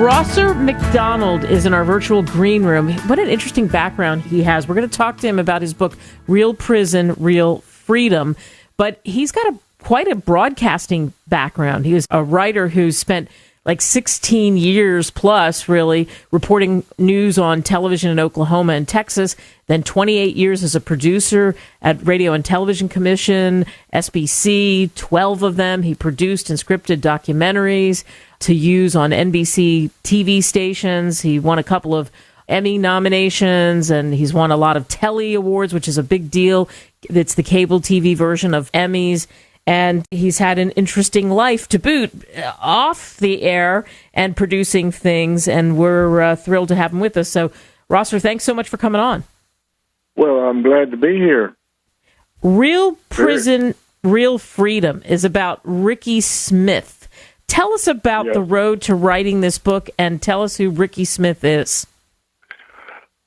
Rosser McDonald is in our virtual green room. What an interesting background he has. We're going to talk to him about his book, Real Prison, Real Freedom. But he's got quite a broadcasting background. He was a writer who spent like 16 years plus, really, reporting news on television in Oklahoma and Texas, then 28 years as a producer at Radio and Television Commission, SBC, 12 of them. He produced and scripted documentaries to use on NBC TV stations. He won a couple of Emmy nominations, and he's won a lot of Telly Awards, which is a big deal. It's the cable TV version of Emmys. And he's had an interesting life to boot, off the air and producing things, and we're thrilled to have him with us. So, Rosser, thanks so much for coming on. Well, I'm glad to be here. Real Prison, Real Freedom is about Rickie Smith. Tell us about the road to writing this book, and tell us who Rickie Smith is.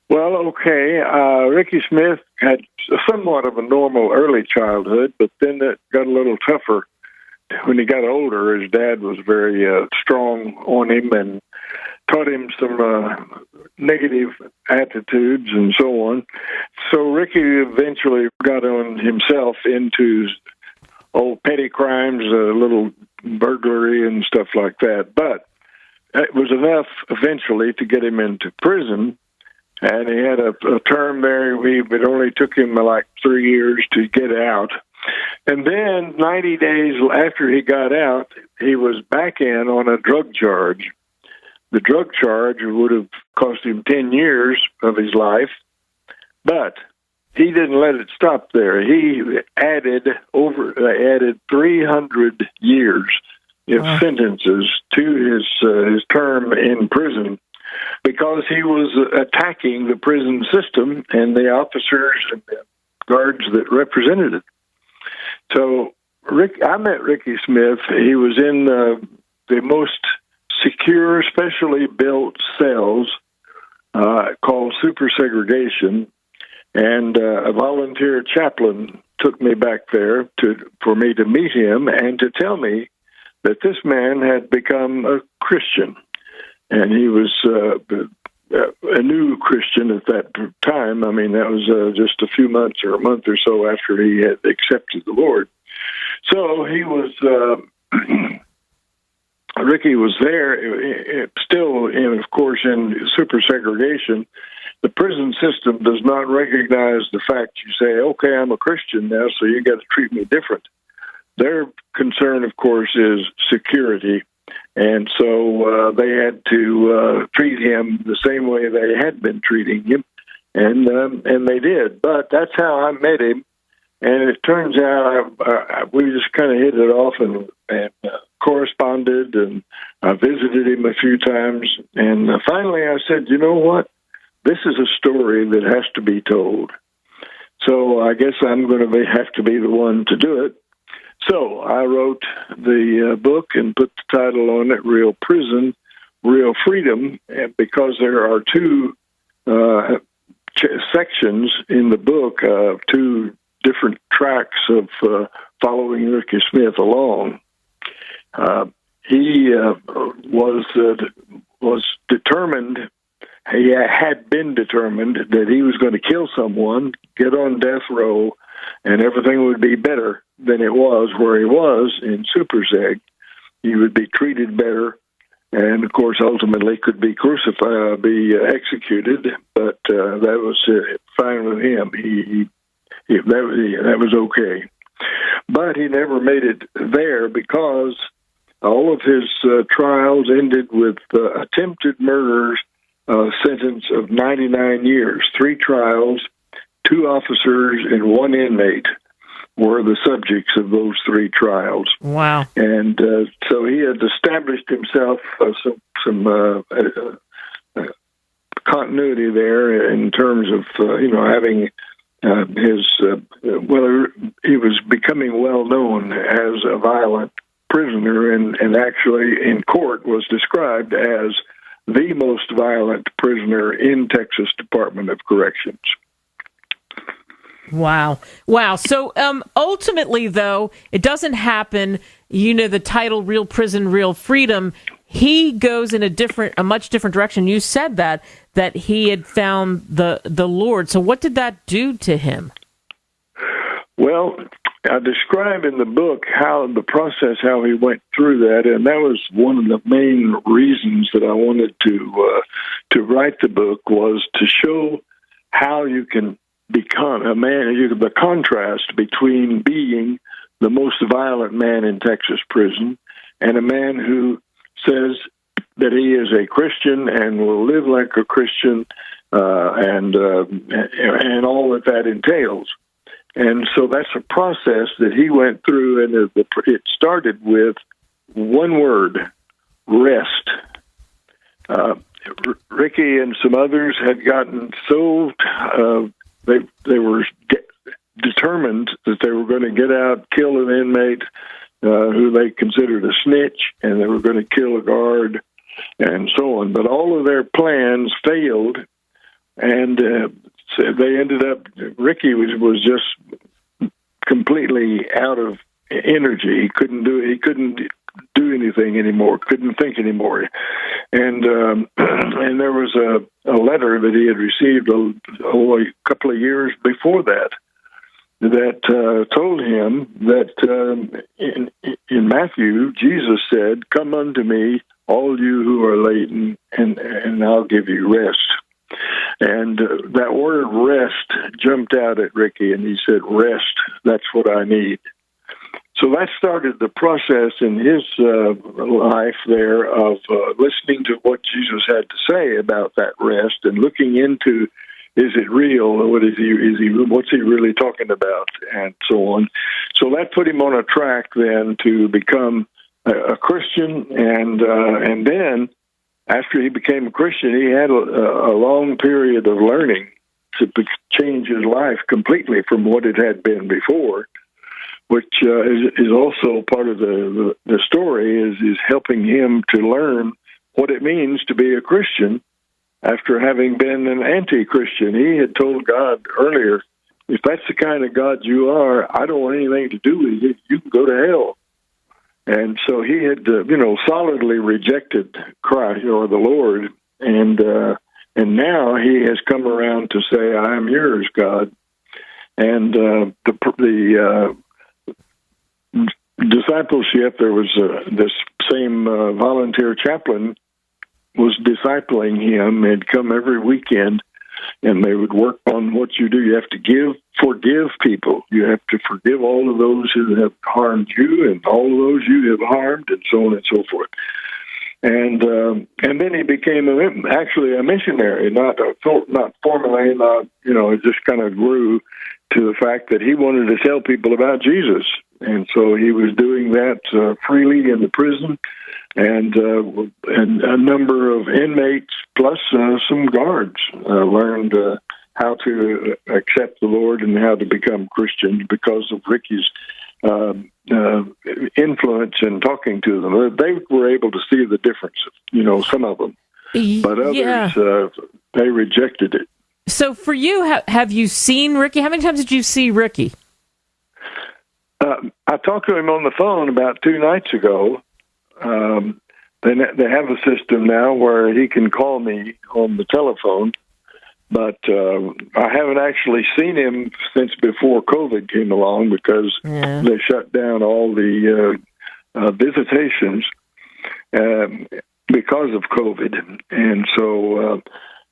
Well, okay. Rickie Smith had somewhat of a normal early childhood, but then it got a little tougher when he got older. His dad was very strong on him and taught him some negative attitudes and so on. So Rickie eventually got on himself into old petty crimes, little burglary and stuff like that. But it was enough eventually to get him into prison. And he had a term there. It only took him like 3 years to get out. And then 90 days after he got out, he was back in on a drug charge. The drug charge would have cost him 10 years of his life, but he didn't let it stop there. He added 300 years of sentences to his term in prison, because he was attacking the prison system and the officers and the guards that represented it. So I met Rickie Smith. He was in the most secure, specially built cells called super segregation, and a volunteer chaplain took me back there for me to meet him and to tell me that this man had become a Christian. And he was a new Christian at that time. I mean, that was just a few months or a month or so after he had accepted the Lord. So he was, Rickie was there, still, of course, in super segregation. The prison system does not recognize the fact you say, okay, I'm a Christian now, so you got to treat me different. Their concern, of course, is security. And so they had to treat him the same way they had been treating him, and they did. But that's how I met him, and it turns out we just kind of hit it off and corresponded, and I visited him a few times. And finally I said, you know what? This is a story that has to be told. So I guess I'm going to have to be the one to do it. So I wrote the book and put the title on it, Real Prison, Real Freedom, because there are two sections in the book, two different tracks of following Rickie Smith along. He was determined, he had been determined that he was going to kill someone, get on death row, and everything would be better than it was where he was in Super Seg. He would be treated better, and of course, ultimately could be crucified, be executed. But that was fine with him. That was okay. But he never made it there because all of his trials ended with attempted murders, sentence of 99 years, 3 trials. 2 officers and 1 inmate were the subjects of those 3 trials. Wow. And so he had established himself some continuity there in terms of, having he was becoming well known as a violent prisoner, and actually in court was described as the most violent prisoner in Texas Department of Corrections. Wow. So ultimately, though, it doesn't happen. The title Real Prison, Real Freedom he goes in a much different direction. You said that he had found the Lord. So what did that do to him? Well, I describe in the book how he went through that, and that was one of the main reasons that I wanted to write the book, was to show how you can become a man, the contrast between being the most violent man in Texas prison and a man who says that he is a Christian and will live like a Christian, and all that entails. And so that's a process that he went through, and it started with one word: rest. Rickie and some others had gotten so they were determined that they were going to get out, kill an inmate who they considered a snitch, and they were going to kill a guard, and so on. But all of their plans failed, and so they ended up. Rickie was just completely out of energy. He couldn't do anything anymore. Couldn't think anymore. And there was a letter that he had received a couple of years before that told him that in Matthew, Jesus said, "Come unto me, all you who are laden, and I'll give you rest." And that word rest jumped out at Rickie, and he said, "Rest, that's what I need." So that started the process in his life there of listening to what Jesus had to say about that rest and looking into, is it real? What's he really talking about? And so on. So that put him on a track then to become a Christian, and then after he became a Christian, he had a long period of learning to change his life completely from what it had been before, which is also part of the story, is helping him to learn what it means to be a Christian after having been an anti-Christian. He had told God earlier, if that's the kind of God you are, I don't want anything to do with you. You can go to hell. And so he had, solidly rejected Christ or the Lord, and now he has come around to say, "I am yours, God." And the discipleship, there was this same volunteer chaplain was discipling him. They'd come every weekend, and they would work on what you do. You have to forgive people. You have to forgive all of those who have harmed you, and all of those you have harmed, and so on and so forth. And then he became actually a missionary, not formally, it just kind of grew to the fact that he wanted to tell people about Jesus. And so he was doing that freely in the prison, and a number of inmates plus some guards learned how to accept the Lord and how to become Christians because of Rickie's influence in talking to them. They were able to see the difference, some of them, but others, they rejected it. So for you, have you seen Rickie? How many times did you see Rickie? I talked to him on the phone about 2 nights ago. They have a system now where he can call me on the telephone, but I haven't actually seen him since before COVID came along because they shut down all the visitations because of COVID. And so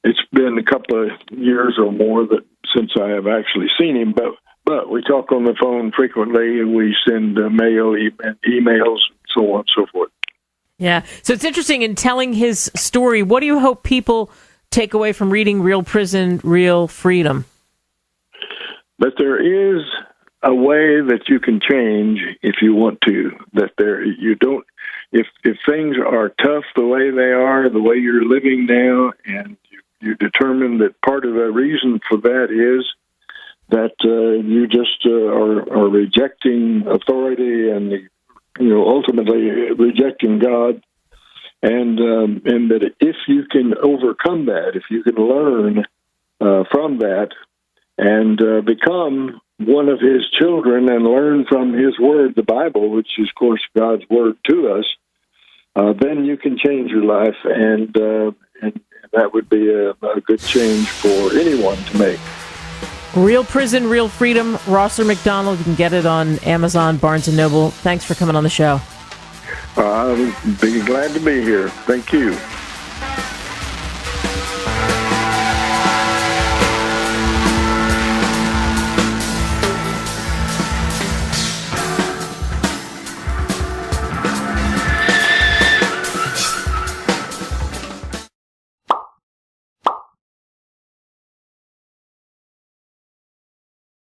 it's been a couple of years or more since I have actually seen him, but we talk on the phone frequently, and we send mail, emails, so on and so forth. Yeah. So it's interesting in telling his story. What do you hope people take away from reading Real Prison, Real Freedom? That there is a way that you can change if you want to. That if things are tough the way they are, the way you're living now, and you determine that part of the reason for that is that you just are rejecting authority and ultimately rejecting God, and that if you can overcome that, if you can learn from that and become one of His children and learn from His Word, the Bible, which is, of course, God's Word to us, then you can change your life, and that would be a good change for anyone to make. Real Prison, Real Freedom, Rosser McDonald. You can get it on Amazon, Barnes & Noble. Thanks for coming on the show. I'll be glad to be here. Thank you.